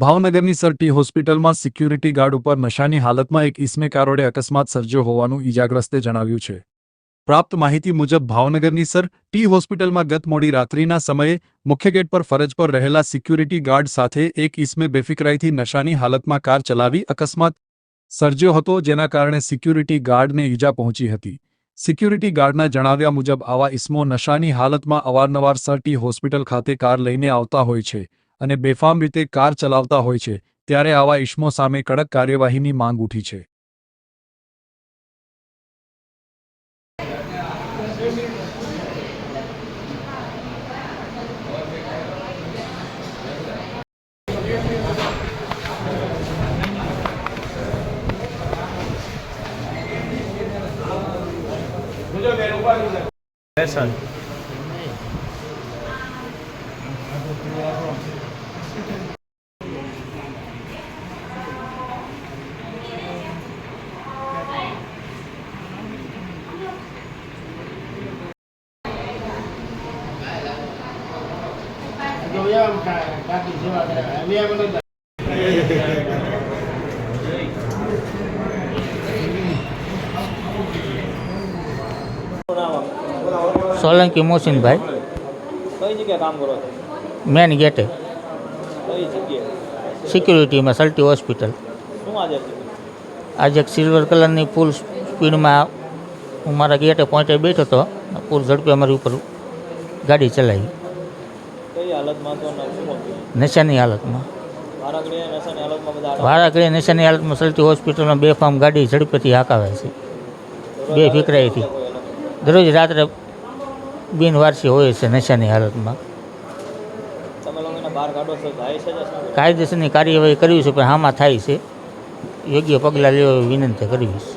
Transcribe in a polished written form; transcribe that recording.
ભાવનગરની sir T હોસ્પિટલમાં security guard ઉપર નશાની હાલતમાં એક ઈસમે કારોડે અકસ્માત સર્જ્યો હોવાનું ઈજાગ્રસ્તે જણાવ્યું છે। પ્રાપ્ત માહિતી મુજબ ભાવનગરની સર ટી હોસ્પિટલમાં ગત મોડી રાત્રિના સમયે મુખ્ય ગેટ પર ફરજ પર રહેલા સિક્યુરિટી ગાર્ડ સાથે એક ઈસમે બેફિકરાઈથી નશાની હાલતમાં કાર ચલાવી અકસ્માત સર્જ્યો હતો, જેના કારણે સિક્યુરિટી ગાર્ડને ઈજા પહોંચી હતી। સિક્યુરિટી ગાર્ડના જણાવ્યા મુજબ આવા ઈસમો નશાની હાલતમાં અવારનવાર સર ટી હોસ્પિટલ ખાતે કાર લઈને આવતા હોય છે અને બેફામ રીતે કાર ચલાવતા હોય છે, ત્યારે આવા ઇસમો સામે કડક કાર્યવાહીની માંગ ઉઠી છે। સોલંકી મોહસિનભાઈ કઈ જગ્યાએ કામ કરો છો? મેન ગેટે કઈ જગ્યાએ? સિક્યુરિટીમાં સલ્ટી હોસ્પિટલ। શું આજે છે? આજે એક સિલ્વર કલરની ફૂલ સ્પીડમાં હું મારા ગેટે પહોંચે બેઠો હતો, ફૂલ ઝડપે અમારી ઉપર ગાડી ચલાવી, કઈ હાલતમાં તો શું હતું? નશાની હાલતમાં। વારાઘડીએ નશાની હાલતમાં બધા વારાઘડીએ નશાની હાલતમાં સલ્ટી હોસ્પિટલમાં બેફામ ગાડી ઝડપેથી હાંકાવે છે, બેફિકરાઈથી। દરરોજ રાત્રે બિનવારસી હોય છે નશાની હાલતમાં। તમે લોકો એને બહાર કાઢો છો, જાય છે શું? કાયદેસરની કાર્યવાહી કરવી છે, પણ આમાં થાય છે યોગ્ય પગલાં લેવા વિનંતી કરવી છે।